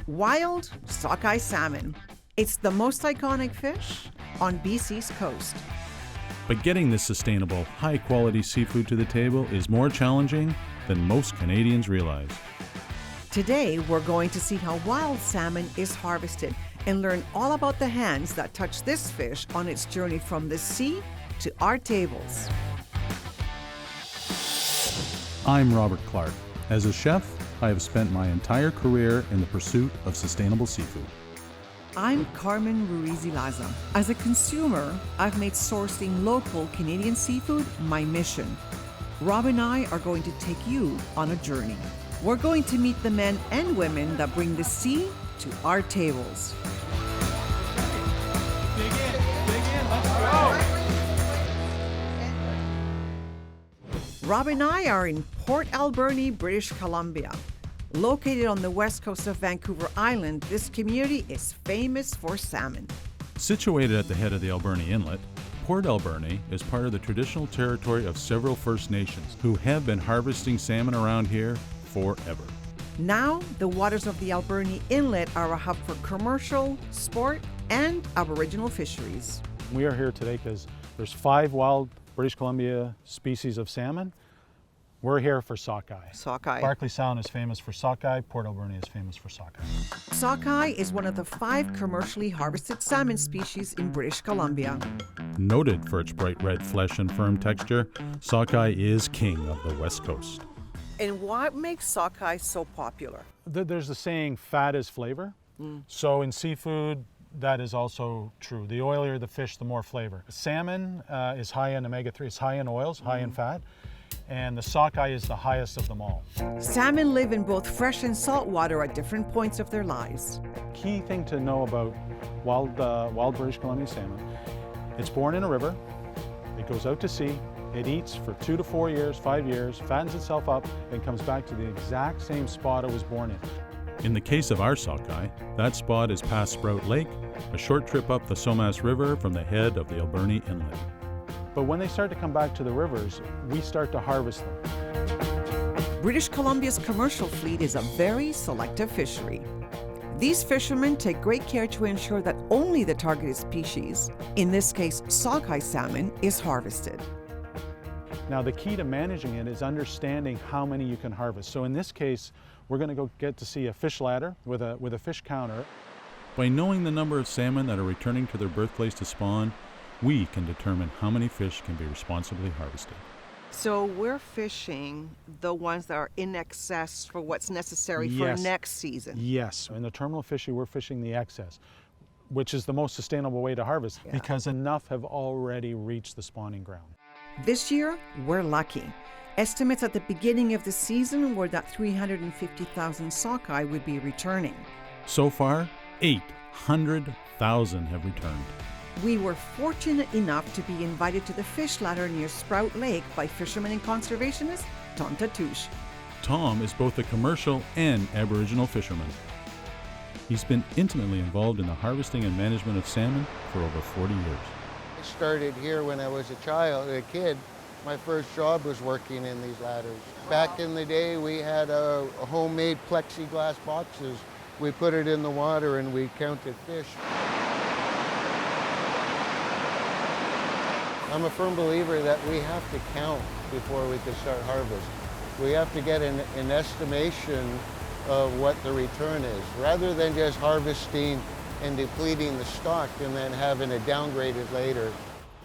Wild sockeye salmon. It's the most iconic fish on BC's coast. But getting this sustainable, high-quality seafood to the table is more challenging than most Canadians realize. Today, we're going to see how wild salmon is harvested and learn all about the hands that touch this fish on its journey from the sea to our tables. I'm Robert Clark. As a chef, I have spent my entire career in the pursuit of sustainable seafood. I'm Carmen Ruiz. Laza. As a consumer, I've made sourcing local Canadian seafood my mission. Rob and I are going to take you on a journey. We're going to meet the men and women that bring the sea to our tables. Dig in, let's go. Rob and I are in Port Alberni, British Columbia. Located on the west coast of Vancouver Island, this community is famous for salmon. Situated at the head of the Alberni Inlet, Port Alberni is part of the traditional territory of several First Nations who have been harvesting salmon around here forever. Now, the waters of the Alberni Inlet are a hub for commercial, sport, and Aboriginal fisheries. We are here today because there's 5 wild British Columbia species of salmon. We're here for sockeye. Sockeye. Barkley Sound is famous for sockeye. Port Alberni is famous for sockeye. Sockeye is one of the 5 commercially harvested salmon species in British Columbia. Noted for its bright red flesh and firm texture, sockeye is king of the West Coast. And what makes sockeye so popular? There's the saying, fat is flavor. So in seafood, that is also true. The oilier the fish, the more flavor. Salmon is high in omega-3. It's high in oils, high in fat. And the sockeye is the highest of them all. Salmon live in both fresh and salt water at different points of their lives. Key thing to know about wild British Columbia salmon, it's born in a river, it goes out to sea, it eats for 2 to 4 years, 5 years, fattens itself up, and comes back to the exact same spot it was born in. In the case of our sockeye, that spot is past Sprout Lake, a short trip up the Somas River from the head of the Alberni Inlet. But when they start to come back to the rivers, we start to harvest them. British Columbia's commercial fleet is a very selective fishery. These fishermen take great care to ensure that only the targeted species, in this case sockeye salmon, is harvested. Now the key to managing it is understanding how many you can harvest. So in this case, we're going to go get to see a fish ladder with a fish counter. By knowing the number of salmon that are returning to their birthplace to spawn, we can determine how many fish can be responsibly harvested. So we're fishing the ones that are in excess for what's necessary for next season. Yes, in the terminal fishery, we're fishing the excess, which is the most sustainable way to harvest because enough have already reached the spawning ground. This year, we're lucky. Estimates at the beginning of the season were that 350,000 sockeye would be returning. So far, 800,000 have returned. We were fortunate enough to be invited to the fish ladder near Sprout Lake by fisherman and conservationist Tom Tatouche. Tom is both a commercial and Aboriginal fisherman. He's been intimately involved in the harvesting and management of salmon for over 40 years. I started here when I was a kid. My first job was working in these ladders. Back in the day, we had homemade plexiglass boxes. We put it in the water and we counted fish. I'm a firm believer that we have to count before we can start harvest. We have to get an estimation of what the return is, rather than just harvesting and depleting the stock and then having it downgraded later.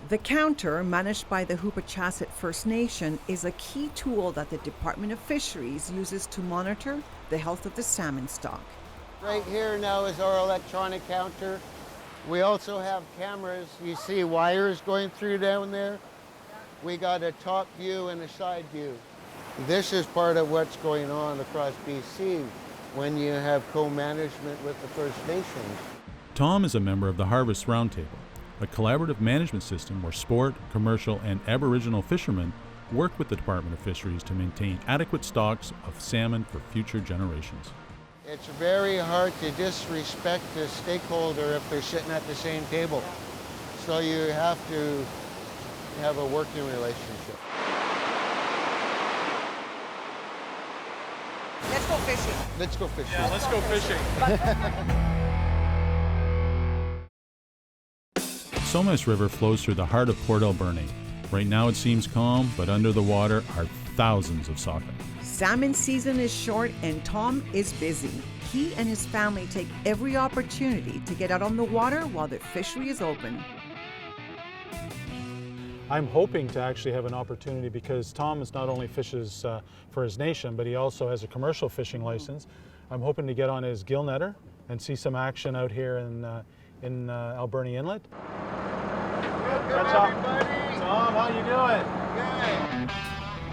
The counter, managed by the Hoopachasset First Nation, is a key tool that the Department of Fisheries uses to monitor the health of the salmon stock. Right here now is our electronic counter. We also have cameras. You see wires going through down there. We got a top view and a side view. This is part of what's going on across BC when you have co-management with the First Nations. Tom is a member of the Harvest Roundtable, a collaborative management system where sport, commercial, and Aboriginal fishermen work with the Department of Fisheries to maintain adequate stocks of salmon for future generations. It's very hard to disrespect a stakeholder if they're sitting at the same table. So you have to have a working relationship. Let's go fishing. Let's go fishing. Yeah, let's go fishing. Somas River flows through the heart of Port Alberni. Right now it seems calm, but under the water are thousands of sockeye. Salmon season is short and Tom is busy. He and his family take every opportunity to get out on the water while the fishery is open. I'm hoping to actually have an opportunity because Tom is not only fishes for his nation, but he also has a commercial fishing license. I'm hoping to get on his gill netter and see some action out here in Alberni Inlet. What's up, everybody? Tom, how you doing? Good.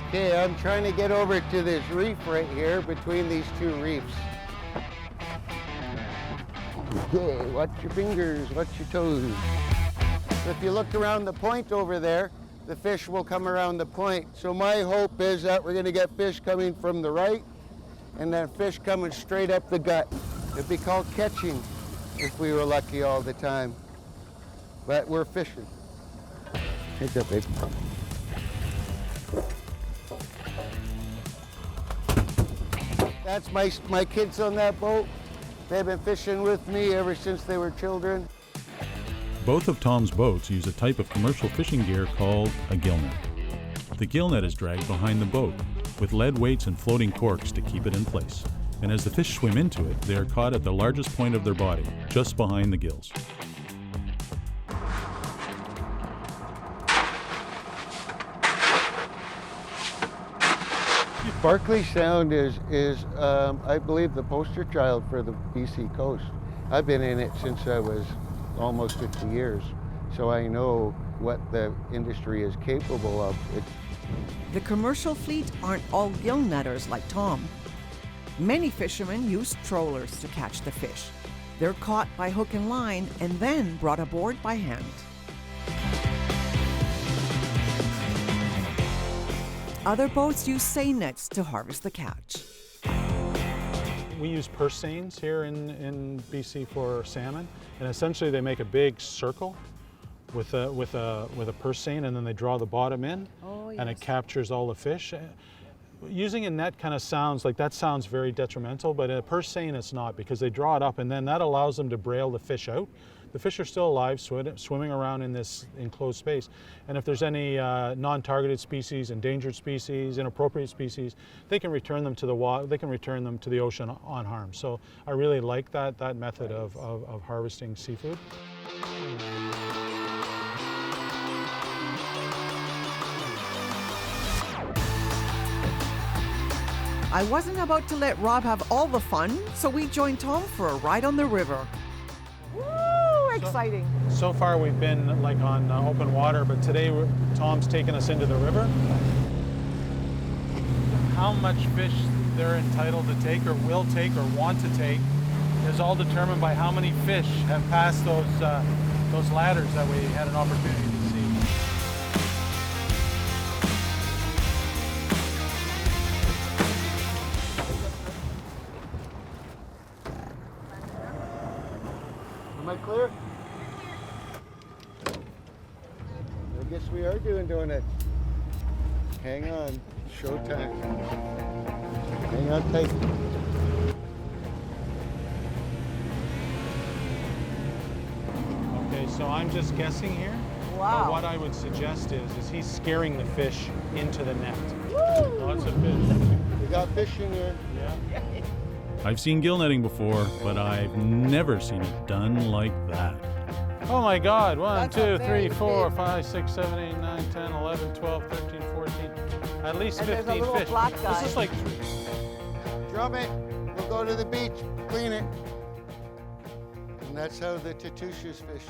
Okay, I'm trying to get over to this reef right here between these two reefs. Okay, watch your fingers, watch your toes. So if you look around the point over there, the fish will come around the point. So my hope is that we're going to get fish coming from the right and then fish coming straight up the gut. It'd be called catching if we were lucky all the time. But we're fishing. Take that, babe. That's my kids on that boat. They've been fishing with me ever since they were children. Both of Tom's boats use a type of commercial fishing gear called a gill net. The gill net is dragged behind the boat with lead weights and floating corks to keep it in place. And as the fish swim into it, they are caught at the largest point of their body, just behind the gills. Barkley Sound is I believe, the poster child for the BC coast. I've been in it since I was almost 50 years, so I know what the industry is capable of. The commercial fleet aren't all gill netters like Tom. Many fishermen use trollers to catch the fish. They're caught by hook and line and then brought aboard by hand. Other boats use seine nets to harvest the catch. We use purse seines here in BC for salmon, and essentially they make a big circle with a purse seine, and then they draw the bottom in, and it captures all the fish. Using a net kind of sounds very detrimental, but in a purse seine it's not, because they draw it up and then that allows them to braille the fish out. The fish are still alive, swimming around in this enclosed space. And if there's any non-targeted species, endangered species, inappropriate species, they can return them to the water. They can return them to the ocean unharmed. So I really like that method of harvesting seafood. I wasn't about to let Rob have all the fun, so we joined Tom for a ride on the river. Woo! Exciting. So far we've been like on open water, but today Tom's taking us into the river. How much fish they're entitled to take or will take or want to take is all determined by how many fish have passed those ladders that we had an opportunity to see. Am I clear? I guess we are doing it. Hang on, showtime. Hang on tight. Okay, so I'm just guessing here. Wow. But what I would suggest is he's scaring the fish into the net. Lots of fish. We got fish in here. Yeah. I've seen gill netting before, but I've never seen it done like that. Oh my God, 1, That's a 2, very 3, 4, big- 5, 6, 7, 8, 9, 10, 11, 12, 13, 14, at least And there's a 15 little fish. black guy. This is like, Drum it. We'll go to the beach, clean it. And that's how the tatouches fish.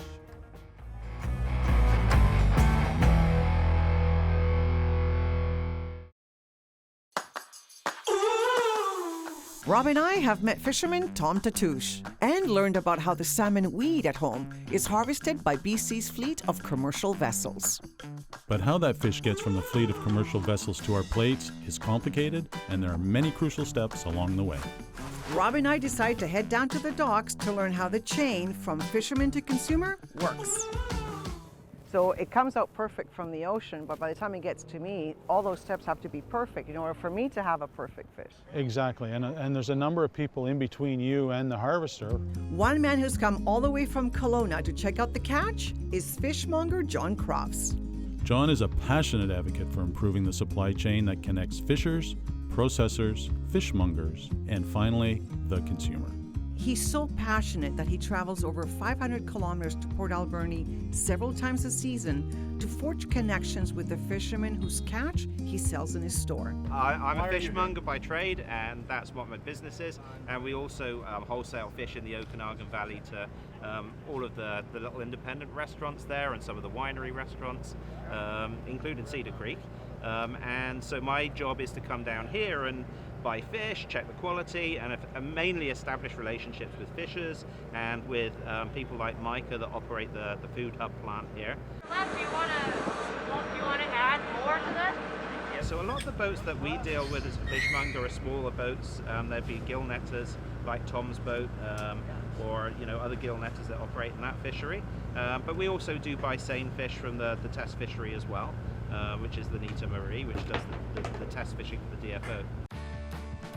Rob and I have met fisherman Tom Tatouche and learned about how the salmon we eat at home is harvested by BC's fleet of commercial vessels. But how that fish gets from the fleet of commercial vessels to our plates is complicated, and there are many crucial steps along the way. Rob and I decide to head down to the docks to learn how the chain from fisherman to consumer works. So it comes out perfect from the ocean, but by the time it gets to me, all those steps have to be perfect in order for me to have a perfect fish. Exactly, and there's a number of people in between you and the harvester. One man who's come all the way from Kelowna to check out the catch is fishmonger John Crofts. John is a passionate advocate for improving the supply chain that connects fishers, processors, fishmongers, and finally, the consumer. He's so passionate that he travels over 500 kilometers to Port Alberni several times a season to forge connections with the fishermen whose catch he sells in his store. I'm a fishmonger by trade, and that's what my business is. And we also wholesale fish in the Okanagan Valley to all of the little independent restaurants there and some of the winery restaurants, including Cedar Creek. And so my job is to come down here and buy fish, check the quality, and mainly establish relationships with fishers and with people like Micah that operate the food hub plant here. Laza, do you want to add more to this? Yeah, so a lot of the boats that we deal with as a fishmonger are smaller boats. There'd be gill netters like Tom's boat, or other gill netters that operate in that fishery. But we also do buy seine fish from the test fishery as well, which is the Nita Marie, which does the test fishing for the DFO.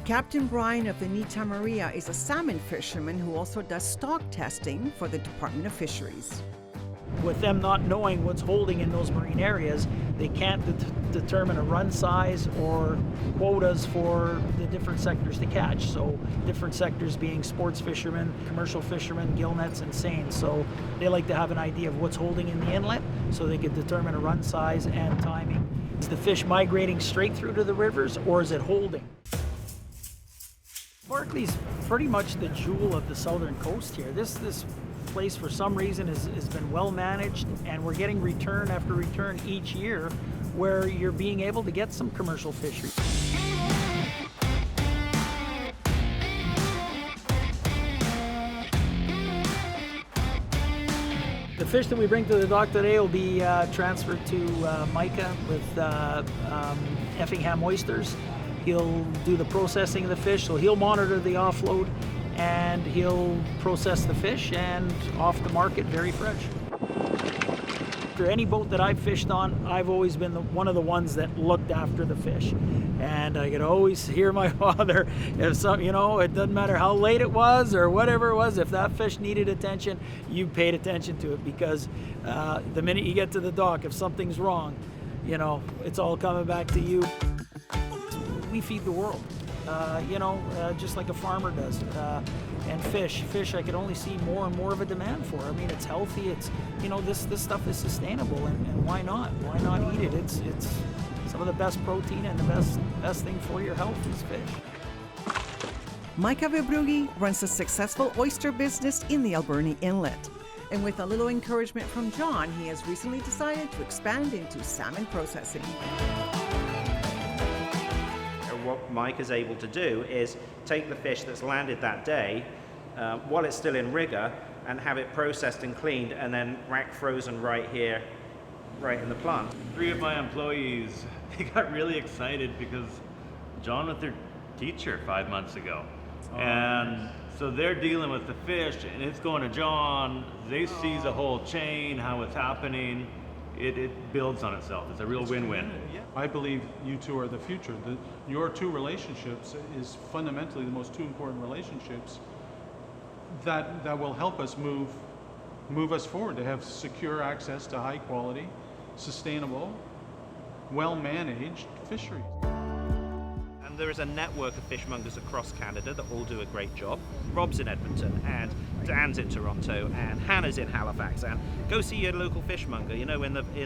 Captain Brian of the Nita Maria is a salmon fisherman who also does stock testing for the Department of Fisheries. With them not knowing what's holding in those marine areas, they can't determine a run size or quotas for the different sectors to catch. So different sectors being sports fishermen, commercial fishermen, gill nets, and seines. So they like to have an idea of what's holding in the inlet so they can determine a run size and timing. Is the fish migrating straight through to the rivers, or is it holding? Barkley's pretty much the jewel of the southern coast here. This place for some reason has been well managed, and we're getting return after return each year where you're being able to get some commercial fishery. The fish that we bring to the dock today will be transferred to Micah with Effingham oysters. He'll do the processing of the fish, so he'll monitor the offload and he'll process the fish, and off the market very fresh. For any boat that I've fished on, I've always been one of the ones that looked after the fish. And I could always hear my father, if some, it doesn't matter how late it was or whatever it was, if that fish needed attention, you paid attention to it, because the minute you get to the dock, if something's wrong, it's all coming back to you. We feed the world, just like a farmer does. And fish, I could only see more and more of a demand for. I mean, it's healthy. It's, this stuff is sustainable, and why not? Why not eat it? It's some of the best protein, and the best thing for your health is fish. Micah Vibrugi runs a successful oyster business in the Alberni Inlet. And with a little encouragement from John, he has recently decided to expand into salmon processing. What Mike is able to do is take the fish that's landed that day while it's still in rigor and have it processed and cleaned, and then rack frozen right here, right in the plant. 3 of my employees, they got really excited because John was their teacher 5 months ago. And so they're dealing with the fish, and it's going to John. They see the whole chain, how it's happening. It builds on itself. It's a real win-win. I believe you two are the future. Your two relationships is fundamentally the most two important relationships that will help us move us forward, to have secure access to high quality, sustainable, well-managed fisheries. And there is a network of fishmongers across Canada that all do a great job. Rob's in Edmonton, and Dan's in Toronto, and Hannah's in Halifax. And go see your local fishmonger. In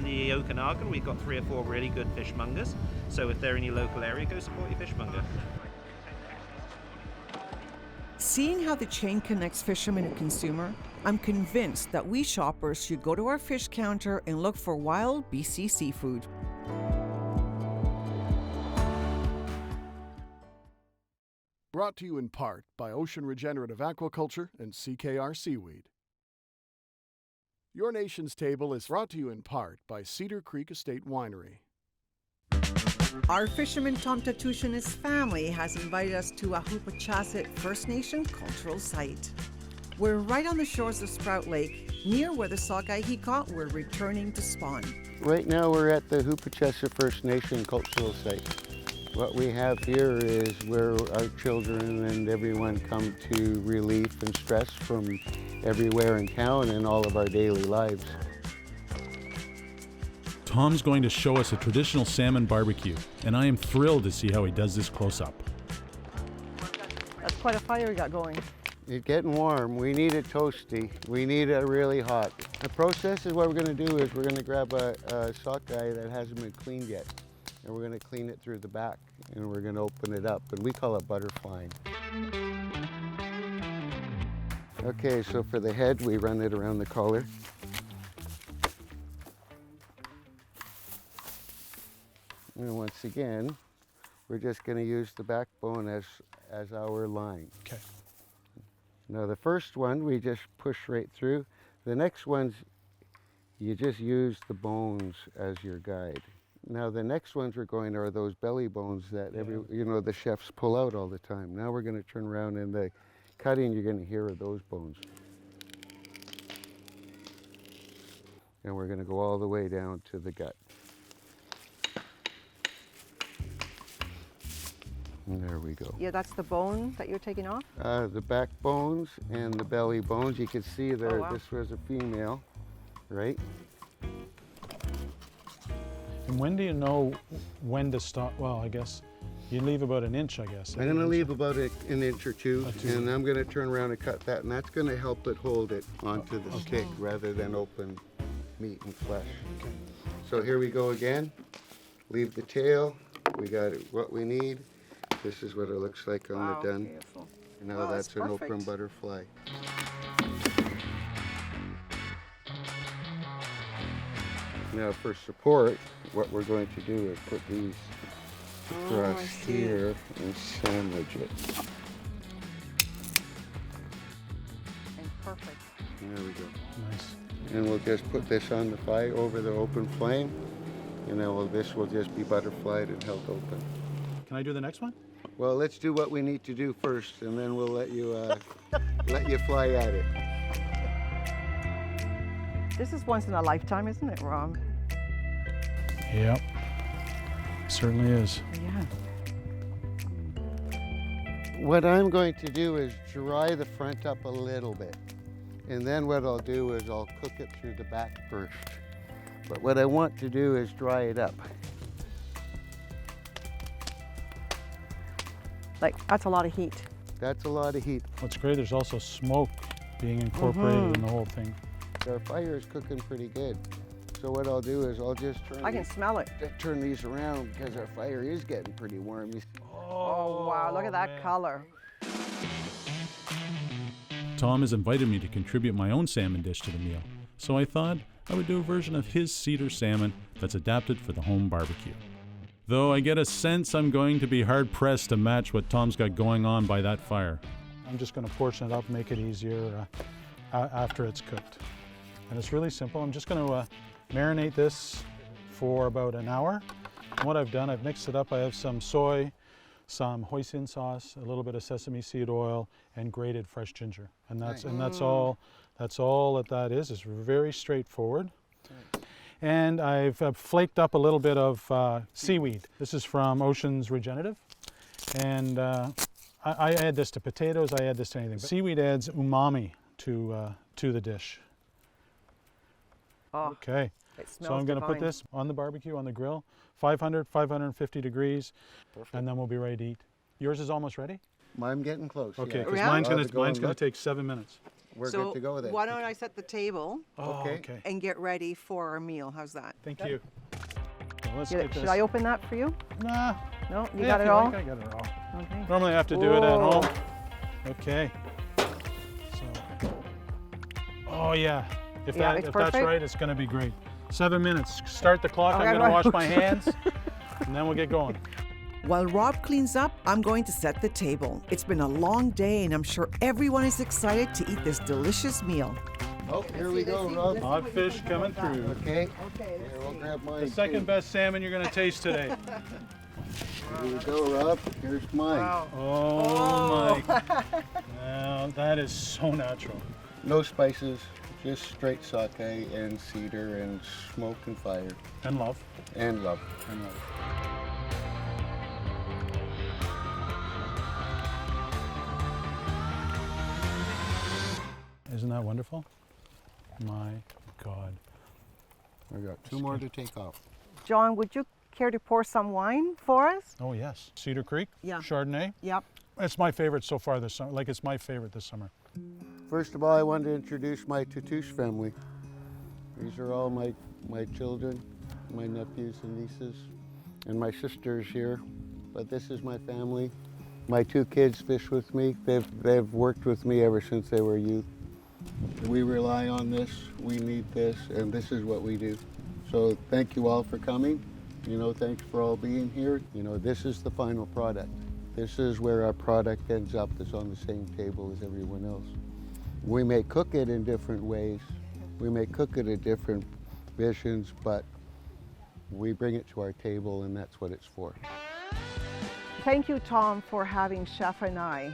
the Okanagan, we've got 3 or 4 really good fishmongers. So if they're in your local area, go support your fishmonger. Seeing how the chain connects fisherman and consumer, I'm convinced that we shoppers should go to our fish counter and look for Wild BC seafood. Brought to you in part by Ocean Regenerative Aquaculture and CKR Seaweed. Your Nation's Table is brought to you in part by Cedar Creek Estate Winery. Our fisherman Tom Tatouche and his family has invited us to a Hupachasset First Nation cultural site. We're right on the shores of Sprout Lake, near where the sockeye he caught were returning to spawn. Right now we're at the Hoopachessa First Nation cultural site. What we have here is where our children and everyone come to relief and stress from everywhere in town and all of our daily lives. Tom's going to show us a traditional salmon barbecue, and I am thrilled to see how he does this close up. That's quite a fire we got going. It's getting warm. We need it toasty. We need it really hot. The process is what we're going to do is we're going to grab a sockeye that hasn't been cleaned yet, and we're going to clean it through the back, and we're going to open it up, and we call it butterflying. Okay, so for the head, we run it around the collar. And once again, we're just going to use the backbone as our line. Okay. Now the first one we just push right through. The next ones you just use the bones as your guide. Now the next ones we're going are those belly bones that the chefs pull out all the time. Now we're going to turn around and the cutting you're going to hear of those bones. And we're going to go all the way down to the gut. And there we go. Yeah, that's the bone that you're taking off? The back bones and the belly bones. You can see there, wow. This was a female, right? And when do you know when to stop? Well, I guess you leave about an inch, I guess. I'm going to leave about an inch or two, and I'm going to turn around and cut that, and that's going to help it hold it onto the stick rather than open meat and flesh. Okay. So here we go again. Leave the tail. We got what we need. This is what it looks like on the done. Beautiful. Now Wow, that's that's an open perfect. butterfly. Now for support, what we're going to do is put these across here and sandwich it. And perfect. There we go. Nice. And we'll just put this on the fire over the open flame, and then this will just be butterflied and held open. Can I do the next one? Well, let's do what we need to do first, and then we'll let you let you fly at it. This is once in a lifetime, isn't it, Rob? Yep. Certainly is. Yeah. What I'm going to do is dry the front up a little bit, and then what I'll do is I'll cook it through the back first. But what I want to do is dry it up. Like, that's a lot of heat. That's a lot of heat. What's great, there's also smoke being incorporated in the whole thing. Our fire is cooking pretty good. So what I'll do is I'll just smell it. turn these around because our fire is getting pretty warm. Oh, wow, look at that color. Tom has invited me to contribute my own salmon dish to the meal, so I thought I would do a version of his cedar salmon that's adapted for the home barbecue. Though I get a sense I'm going to be hard-pressed to match what Tom's got going on by that fire. I'm just going to portion it up, make it easier after it's cooked. And it's really simple. I'm just going to marinate this for about an hour. And what I've done, I've mixed it up. I have some soy, some hoisin sauce, a little bit of sesame seed oil, and grated fresh ginger. And that's all. That's all that is. It's very straightforward. And I've flaked up a little bit of seaweed. This is from Ocean's Regenerative. And I add this to potatoes, I add this to anything. But seaweed adds umami to the dish. Oh, okay, it smells so I'm going to put divine. this on the barbecue, on the grill, 500, 550 degrees, Perfect. and then we'll be ready to eat. Yours is almost ready? I'm getting close. Okay, yeah. because Yeah? mine's I'll going go to take 7 minutes. We're so good to go then. why don't I set the table Oh, Okay. okay. and get ready for our meal? How's that? Thank you. So let's Should, get this. should I open that for you? Nah. No, you yeah, got if it all? like, I got it all. Okay. Normally I have to do it at Whoa. home. Okay. So. Oh yeah. If Yeah, that's it's perfect. right, it's going to be great. 7 minutes. Start the clock. Okay, I'm going to right. wash my hands, and then we'll get going. While Rob cleans up, I'm going to set the table. It's been a long day, and I'm sure everyone is excited to eat this delicious meal. Oh, here we go, Rob. Hot fish coming through. Okay. Here, we'll grab mine. The second too. best salmon you're going to taste today. Here you go, Rob. Here's mine. Wow. Oh my. Wow, that is so natural. No spices, just straight sockeye and cedar and smoke and fire. And love. And love. And love. Isn't that wonderful? My God. I got two more to take off. John, would you care to pour some wine for us? Oh yes. Cedar Creek. Yeah. Chardonnay. Yep. It's my favorite so far this summer. Like, it's my favorite this summer. First of all, I wanted to introduce my Tatouche family. These are all my children, my nephews and nieces, and my sister's here. But this is my family. My two kids fish with me. They've worked with me ever since they were youth. We rely on this, we need this, and this is what we do. So thank you all for coming. You know, thanks for all being here. You know, this is the final product. This is where our product ends up. It's on the same table as everyone else. We may cook it in different ways. We may cook it at different visions, but we bring it to our table, and that's what it's for. Thank you, Tom, for having Chef and I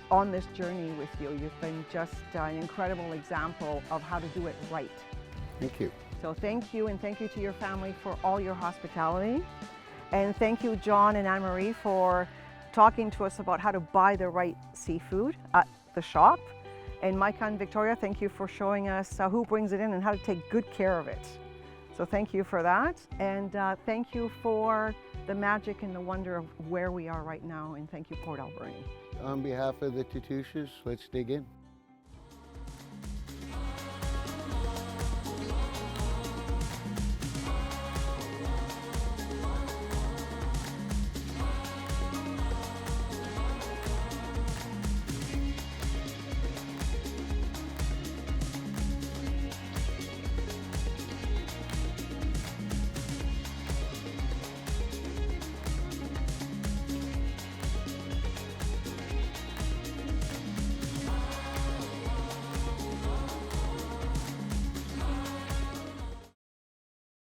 on this journey with you. You've been just an incredible example of how to do it right. Thank you. So thank you, and thank you to your family for all your hospitality. And thank you, John and Anne-Marie, for talking to us about how to buy the right seafood at the shop. And Micah and Victoria, thank you for showing us who brings it in and how to take good care of it. So thank you for that. And thank you for the magic and the wonder of where we are right now. And thank you, Port Alberni. On behalf of the Tatouches, let's dig in.